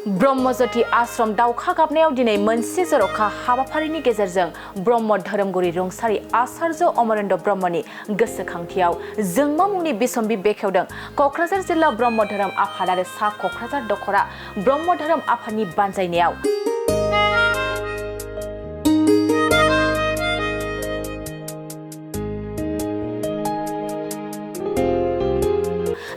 ब्रह्मज्योति आश्रम दावखा गाबनायाव दिनै मोनसे जर'खा हाबाफारिनि गेजेरजों ब्रह्म धोरोमगुरि रुंसारि आचार्य अमरेन्द्र ब्रह्मनि गोसोखांथियाव जोंमा मुंनि बिसम्बि बेखेवदों क'क्राझार जिल्ला ब्रह्म धोरोम आफाद आरो सा क'क्राझार दख'रा ब्रह्म धोरोम आफादनि बानजायनायाव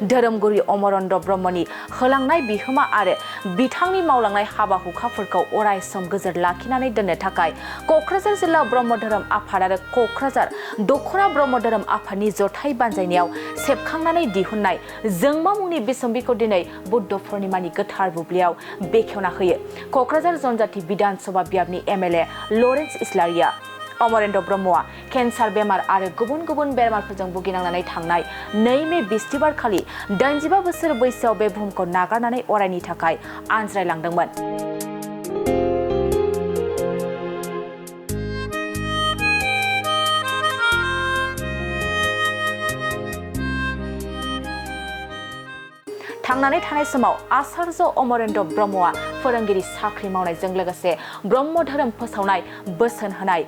धोरोमगुरि अमरेन्द्र ब्रह्मनि होलांनाय बिहोमा आरो बिथांनि मावलांनाय हाबा हुखाफोरखौ अराय सम गोजोर लाखिनानै दोननो थाखाय क'क्राझार जिल्ला ब्रह्म धोरोम आफाद आरो क'क्राझार दख'रा ब्रह्म धोरोम आफादनि जथाय बानजायनायाव सेबखांनानै दिहुननाय जोंमा मुंनि बिसम्बिखौ दिनै बुद्ध पूर्णिमानि गोथार बुब्लियाव बेखेवना होयो क'क्राझार जनजाति विधान सभा बियाबनि एमएलए लरेन्स इस्लारिया। अमरेन्द्र ब्रह्मआ केन्सार बेमार आरो गुबुन गुबुन बेमारफोरजों भुगिनांनानै थांनाय 2 मे बिस्तिबार खालि 85 बोसोर बैसोआव बे बुहुमखौ नागारनानै अरायनि थाखाय आनज्रायलांदोंमोन। थांनानै थानाय समाव आचार्य अमरेन्द्र ब्रह्मआ फोरोंगिरि साख्रि मावनायजों लोगोसे ब्रह्म धोरोम फोसावनाय बोसोन होनाय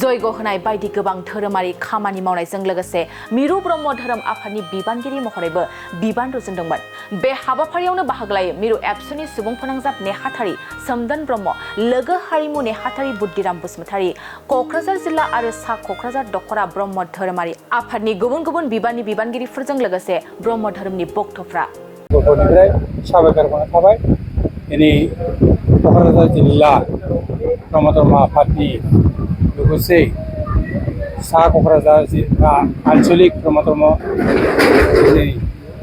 जयग होनाय बायदि गोबां धोरोमारि खामानि मावनायजों लोगोसे मिरु ब्रह्म धोरोम आफादनि बिबानगिरि महरैबो बिबान रुजुनदोंमोन। बे हाबाफारियावनो बाहागो लायो मिरु एबसुनि सुबुं फोनांजाब नेहाथारि सोमदोन ब्रह्म, लोगो हारिमु नेहाथारि बुद्धिराम बसुमतारी, क'क्राझार जिल्ला आरो सा क'क्राझार दख'रा ब्रह्म धोरोमारि आफादनि गुबुन गुबुन बिबाननि बिबानगिरिफोरजों लोगोसे ब्रह्म धोरोमनि बक्तफ्रा गथ'निफ्राय साबायखर बावनाय थाबाय। दिनै क'क्राझार जिल्ला ब्रह्म धर्म आफादनि लोगोसे सा क'क्राझार जिल्ला आन्चलिक ब्रह्म धर्म दिनै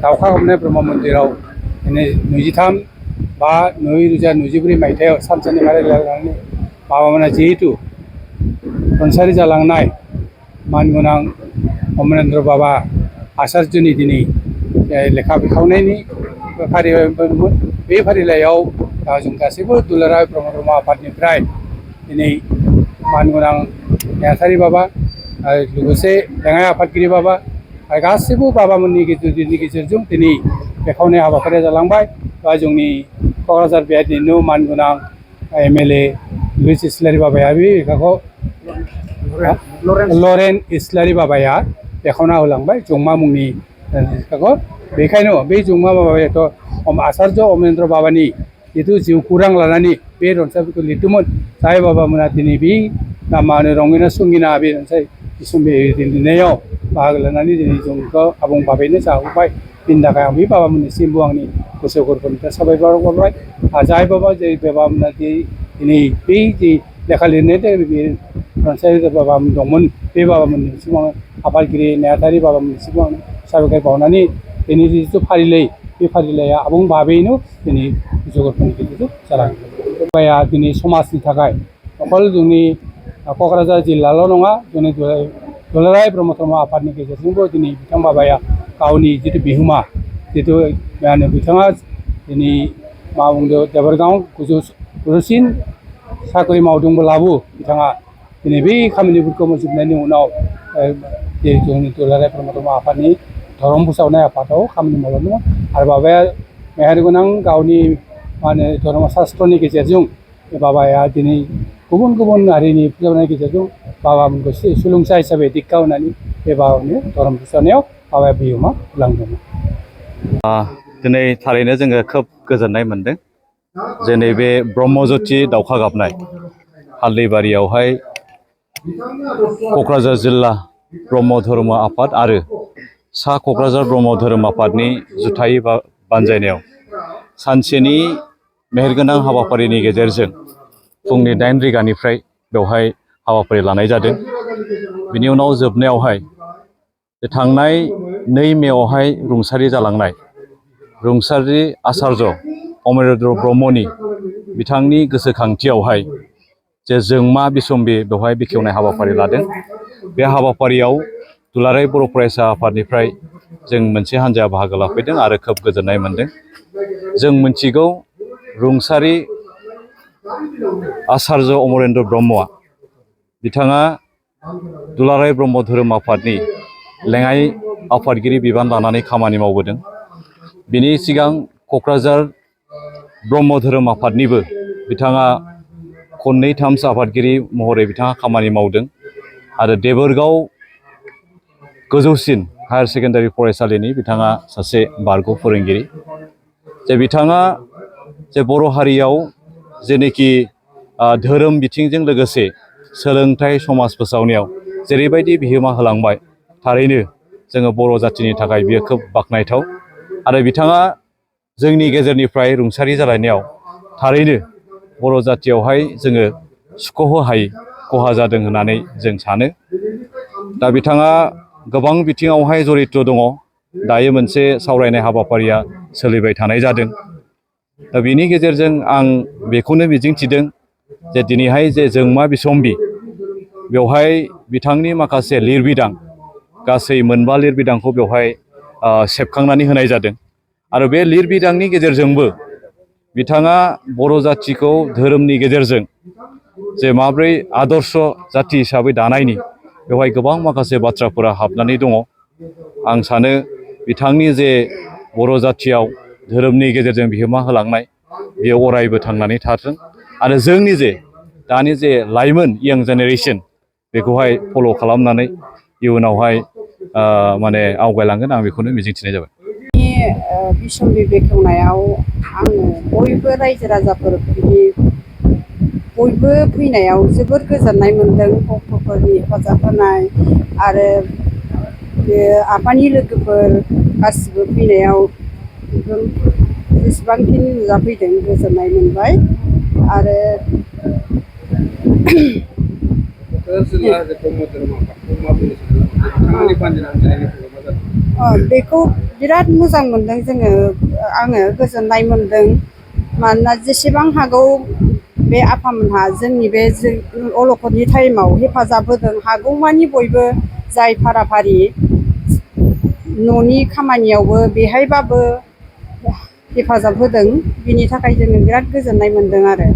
दावखा गाबनाय ब्रह्म मन्दिराव दिनै 23/5/2024 मायथाइयाव सानसेनि रायज्लायनानै माबामोना जिहेतु रुंसारि जालांनाय मानगोनां अमरेन्द्र बाबा आचार्यनि दिनै लेखा बिखावनायनि फारिलाइमोन। बे फारिलाइयाव जों गासैबो दुलाराय ब्रह्म धर्म आफादनिफ्राय दिनै मानगोनां नेहाथारि बाबा आरो लोगोसे लेङाइ आफादगिरि बाबा आरो गासैबो बाबामोननि गेजेरजों दिनै बेखावनाय हाबाफारिया जालांबाय। बा जोंनि क'क्राझार बियाबनिनो मानगोनां एमएलए लरेन्स इस्लारि बाबाया बे लेखाखौ लरेन्स इस्लारि बाबाया बेखावना होलांबाय जोंमा मुंनि लेखाखौ। बेखायनो बे जोंमा बाबायाथ' आचार्य अमरेन्द्र बाबानि जिथु जिउ खौरां लानानै बे रनसायफोरखौ लिरदोंमोन। जाय बाबामोना दिनै बे मा होनो रंगिना संगिना बे रनसाय बिसम्बि लिरनायाव बाहागो लानानै दिनै जोंखौ आबुं भाबैनो जाहोबाय। बेनि थाखाय आं बे बाबामोननिसिमबो आंनि गोसो गोरबोनिफ्राय साबायखर बावबाय। जाय बाबा जे बाबामोना दिनै बै जे लेखा लिरनाय बे रनसाय बाबामोन दंमोन बे बाबामोननिसिम आं आफादगिरि नेहाथारि बाबामोननिसिम आं साबायखर बावनानै दिनै जिथु फारिलाइ बे फारिलाइया आबुं भाबैनो दिनै जगतफोरनि गेजेरजों जालांदों। बाबाया दिनै समाजनि थाखाय अकल जोंनि क'क्राझार जिल्लाल' नङा जोंनि दुलाराय ब्रह्म धर्म आफादनि गेजेरजोंबो दिनै बिथां बाबाया गावनि जिथु बिहोमा जिथु मा होनो बिथाङा दिनै मा बुंदों देबरगाव गोजौसिन साख्रि मावदोंब्लाबो बिथाङा दिनै बै खामानिफोरखौ मावजोबनायनि उनाव जोंनि दुलाराय ब्रह्म धर्म आफादनि धर्म फोसावनाय आफादाव खामानि मावलांदोंमोन। आरो बाबाया मेहेर गोनां गावनि मा होनो धर्म शास्त्रनि गेजेरजों बाबाया दिनै गुबुन गुबुन हारिनि फोसावनायनि गेजेरजों बाबामोनखौ सोलोंसा हिसाबै दिक्षा होनानै बे बाबानि धर्म फोसावनायाव बाबाया बिहोमा होलांदोंमोन। दिनै थारैनो जोङो खोब गोजोननाय मोनदों। जोंनि बे ब्रह्मज्योति दावखा गाबनाय हाल्दैबारियावहाय क'क्राझार जिल्ला ब्रह्म धर्म आफाद आरो सा क'क्राझार ब्रह्म धोरोम आफादनि जुथायै बानजायनायाव सानसेनि मेहेरगोनां हाबाफारिनि गेजेरजों फुंनि 8 रिंगानिफ्राय बेवहाय हाबाफारि लानाय जादों। बिनि उनाव जोबनायावहाय थांनाय 2 मेआवहाय रुंसारि जालांनाय रुंसारि आचार्य अमरेन्द्र ब्रह्मनि बिथांनि गोसोखांथियावहाय जे जोंमा बिसम्बि बेवहाय बेखेवनाय हाबाफारि लादों। बे हाबाफारियाव दुलाराय बर' फरायसा आफादनिफ्राय जों मोनसे हान्जाया बाहागो लाफैदों आरो खोब गोजोननाय मोनदों। जों मिथिगौ रुंसारि आचार्य अमरेन्द्र ब्रह्मआ बिथाङा दुलाराय ब्रह्म धोरोम आफादनि लेङाइ आफादगिरि बिबान लानानै खामानि मावबोदों। बिनि सिगां क'क्राझार ब्रह्म धोरोम आफादनिबो बिथाङा खननै-थामसो आफादगिरि महरै बिथाङा खामानि मावदों आरो देबोरगाव गोजौसिन हायार सेकेन्डारि फरायसालिनि बिथाङा सासे बारग' फोरोंगिरि। जे बिथाङा जे बर' हारियाव जेनोखि धोरोम बिथिंजों लोगोसे सोलोंथाइ समाज फोसावनायाव जेरैबायदि बिहोमा होलांबाय, थारैनो जोङो बर' जाथिनि थाखाय बियो खोब बाख्नायथाव आरो बिथाङा जोंनि गेजेरनिफ्राय रुंसारि जालायनायाव थारैनो बर' जातियावहाय जोङो सुख'हो हायै खहा जादों होननानै जों सानो। दा बिथाङा गोबां बिथिङावहाय जरित' दङ। दायो मोनसे सावरायनाय हाबाफारिया सोलिबाय थानाय जादों। दा बेनि गेजेरजों आं बेखौनो मिजिंथिदों जे दिनैहाय जे जोंमा बिसम्बि बेवहाय बिथांनि माखासे लिरबिदां गासै मोनबा लिरबिदांखौ बेवहाय सेबखांनानै होनाय जादों आरो बे लिरबिदांनि गेजेरजोंबो बिथाङा बर' जातिखौ धोरोमनि गेजेरजों जे माब्रै आदर्श जाति हिसाबै दानायनि बेवहाय गोबां माखासे बाथ्राफोरा हाबनानै दङ। आं सानो बिथांनि जे बर' जातियाव धोरोमनि गेजेरजों बिहोमा होलांनाय बेयो अरायबो थांनानै थाथों आरो जोंनि जे दानि जे लाइमोन इयां जेनेरेसन बेखौहाय फल' खालामनानै इयुनावहाय माने आवगायलांगोन आं बेखौनो मिजिंथिनाय जाबाय। बिसम्बि बेखेवनायाव आङो बयबो रायजो राजाफोरनि बयबो फैनायाव जोबोर गोजोननाय मोनदों। भक्तफोरनि हेफाजाब होनाय आरो बे आफानि लोगोफोर गासिबो फैनायाव जेसेबांखिनि नुजाफैदों गोजोननाय मोनबाय आरो बेखौ बिराद मोजां मोनदों जोङो। आङो गोजोननाय मोनदों मानोना जेसेबां हागौ बे आफामोनहा जोंनि बे अलखदनि टाइमाव हेफाजाब होदों। हागौमानि बयबो जाय फाराफारि न'नि खामानियावबो बेहायबाबो हेफाजाब होदों। बिनि थाखाय जोङो बिराद गोजोननाय मोनदों आरो